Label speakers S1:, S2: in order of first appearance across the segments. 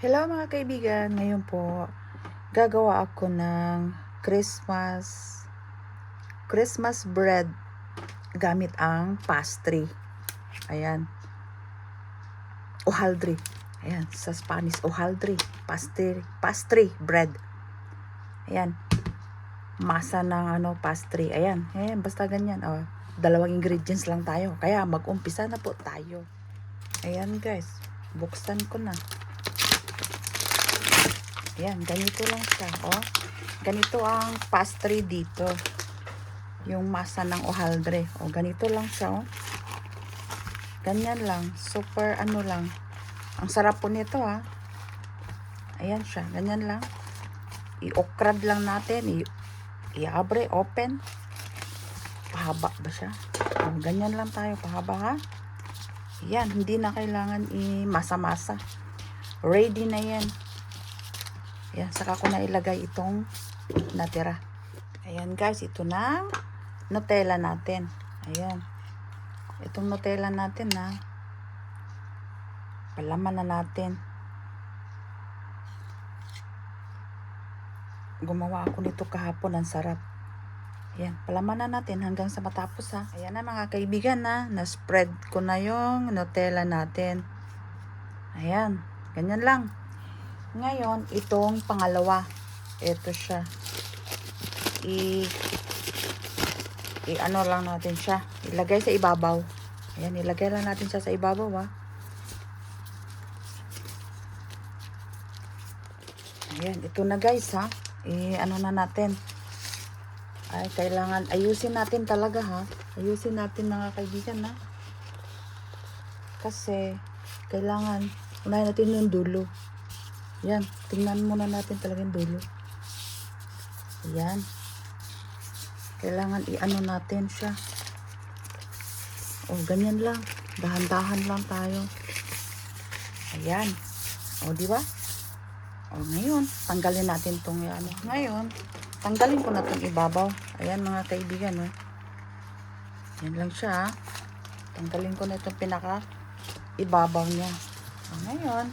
S1: Hello mga kaibigan, ngayon po gagawa ako ng Christmas bread gamit ang pastry. Ayan, hojaldre. Ayan, sa Spanish hojaldre, pastry bread. Ayan, masa ng pastry. Ayan, basta ganyan. Oh, dalawang ingredients lang tayo. Kaya mag-umpisa na po tayo. Ayan guys, buksan ko na. Ayan, ganito lang siya. Oh, ganito ang pastry dito. Yung masa ng hojaldre. O, ganito lang siya. Oh. Ganyan lang. Super lang. Ang sarap po nito ha. Ayan siya. Ganyan lang. I-okrad lang natin. I-abre, open. Pahaba ba siya? O, ganyan lang tayo. Pahaba ha. Ayan. Hindi na kailangan i-masa-masa. Ready na yan. Ayan. Saka ko na ilagay itong natira. Ayan guys. Ito na Nutella natin. Ayan. Itong Nutella natin na palaman na natin. Gumawa ako nito kahapon. Ang sarap. Ayan. Palaman na natin hanggang sa matapos ha. Ayan na mga kaibigan na. Na-spread ko na yung Nutella natin. Ayan. Ganyan lang. Ngayon, itong pangalawa. Ito siya. Ano lang natin siya. Ilagay sa ibabaw. Ayan, ilagay lang natin siya sa ibabaw ha. Ayan, ito na guys ha. Ano na natin. Ay, kailangan ayusin natin talaga ha. Ayusin natin mga kaibigan ha. Kasi, kailangan unahin natin yung dulo. Ayan, tingnan muna natin talaga yung dulo. Ayan. Kailangan i-ano natin siya. O, ganyan lang. Dahan-dahan lang tayo. Ayan. O, di ba? O, ngayon, tanggalin natin tong ano. Ngayon, tanggalin ko na tong ibabaw. Ayan mga kaibigan, o. Yan lang siya, ha. Tanggalin ko na itong pinaka ibabaw niya. O, ngayon,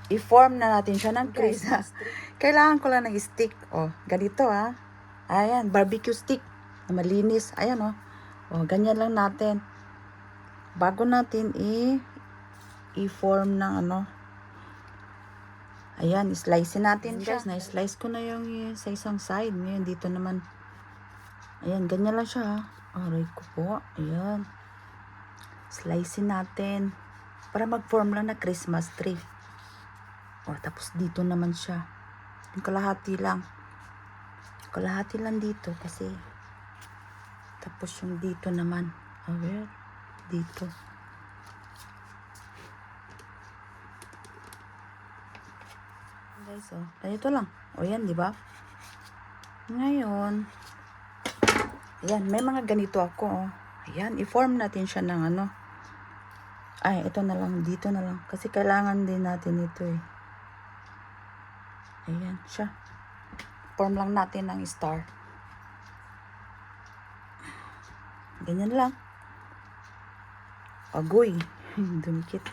S1: i-form na natin siya ng Christmas. Kailangan ko lang ng stick. O, ganito, ha. Ayan, barbecue stick. Na malinis. Ayan, o. O, ganyan lang natin. Bago natin i-form ng ano. Ayan, slice natin siya. Guys, na-slice ko na yung sa isang side. Ngayon, dito naman. Ayan, ganyan lang siya, ha. Aray ko po. Ayan. Slice natin. Para mag-form lang na Christmas tree. O, tapos dito naman siya. Yung kalahati lang. Kalahati lang dito kasi. Tapos yung dito naman. Where? Dito. Guys, oh. Ganito lang. O, yan, di ba? Ngayon, ayan, may mga ganito ako, oh. Ayan, i-form natin siya ng ano. Ay, ito na lang. Dito na lang. Kasi kailangan din natin ito, eh. Ayan, siya. Form lang natin ng star. Ganyan lang. Agoy. Dumikit.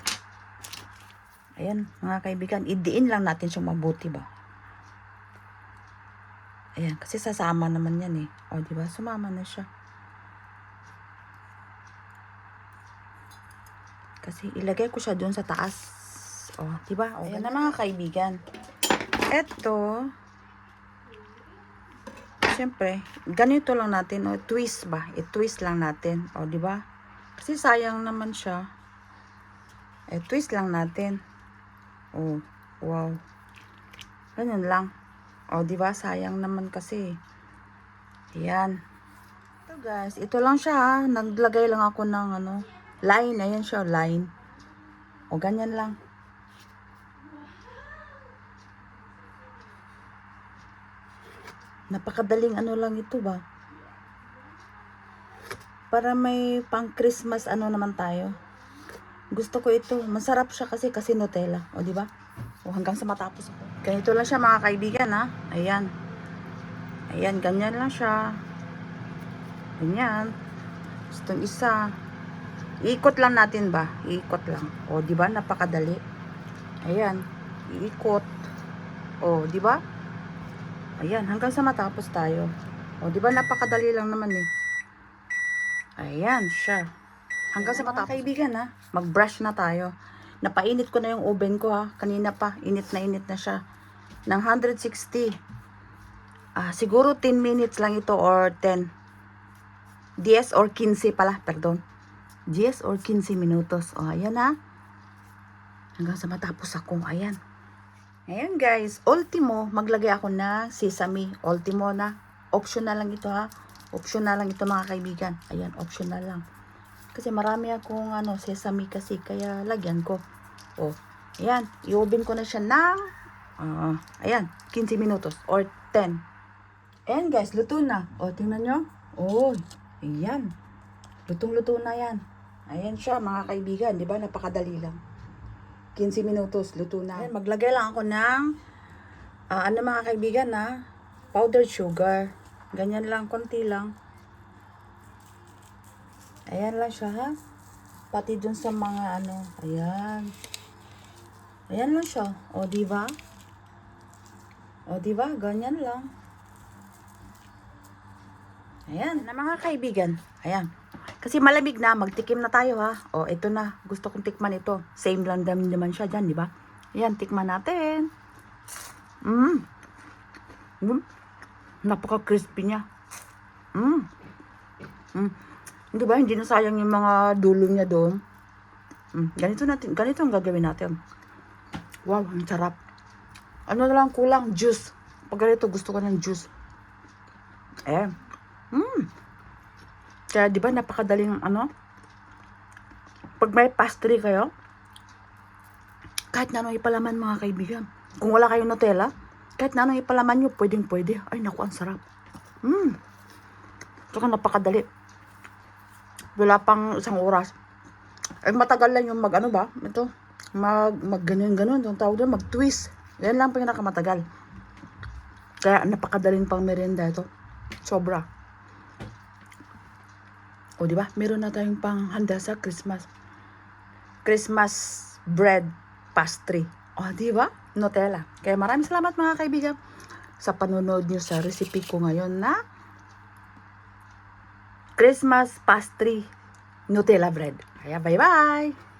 S1: Ayan, mga kaibigan. Idiin lang natin siyang mabuti ba. Ayan, kasi sasama naman yan eh. O, diba? Sumama na siya. Kasi ilagay ko siya doon sa taas. O, diba? O, ayan na mga kaibigan. Eto, siyempre, ganito lang natin. O, twist ba? I-twist lang natin. O, diba? Kasi sayang naman siya. Twist lang natin. Oh, wow. Ganyan lang. O, diba? Sayang naman kasi. Ayan. Ito guys, ito lang siya ha. Naglagay lang ako ng ano, line. Ayan siya, line. O, ganyan lang. Napakadaling ano lang ito ba. Para may pang Christmas ano naman tayo. Gusto ko ito. Masarap siya kasi Nutella. O, diba? O, hanggang sa matapos po. Ganito lang siya mga kaibigan ha. Ayan. Ayan, ganyan lang siya. Ganyan. Gustong isa. Iikot lang natin ba? Iikot lang. O, diba? Napakadali. Ayan, iikot. O, di ba? Ayan, hanggang sa matapos tayo. O, di ba napakadali lang naman eh. Ayan siya. Hanggang sa matapos. Kaibigan ha, mag-brush na tayo. Napainit ko na yung oven ko ha. Kanina pa, init na siya. Ng 160. Siguro 10 minutes lang ito or 10. 10 or 15 pala, pardon. 10 or 15 minutos. O, ayan ha. Hanggang sa matapos ako. Ayan. Ayan guys. Ultimo, maglagay ako ng sesame. Ultimo na. Optional lang ito ha. Optional lang ito mga kaibigan. Ayan, optional lang. Kasi marami akong sesame kasi. Kaya lagyan ko. O, ayan. I-oven ko na siya ng ayan, 15 minutos or 10. Ayan guys, luto na. O, tingnan nyo. O, ayan. Lutong-luto na yan. Ayan siya mga kaibigan. Diba? Napakadali lang. 15 minutos, luto na. Ayan, maglagay lang ako ng mga kaibigan powdered sugar. Ganyan lang, konti lang. Ayan lang siya ha. Pati dun sa mga ayan. Ayan lang siya. O, diba? O, diba? Ganyan lang. Ayan na mga kaibigan. Ayan. Kasi malamig na, magtikim na tayo ha. O, ito na. Gusto kong tikman ito. Same lang naman siya dyan, diba? Ayan, tikman natin. Napaka-crispy niya. Di ba? Hindi na sayang yung mga dulo niya doon. Ganito ang gagawin natin. Wow, ang sarap. Ano na lang kulang? Juice. Pag ganito, gusto ko ng juice. Ayan. Kaya di ba napakadaling pag may pastry kayo, kahit na anong ipalaman mga kaibigan. Kung wala kayong Nutella, kahit na anong ipalaman nyo, pwede. Ay, naku, ang sarap. Saka napakadali. Wala pang isang oras. Ay, matagal lang yung ito, ganun, yung tawag doon, mag-twist. Yan lang pinakamatagal. Kaya napakadaling pang merienda ito. Sobra. O, di ba? Meron na tayong panghanda sa Christmas. Christmas bread pastry. O, di ba? Nutella. Kaya maraming salamat mga kaibigan sa panonood nyo sa recipe ko ngayon na Christmas pastry Nutella bread. Kaya bye-bye!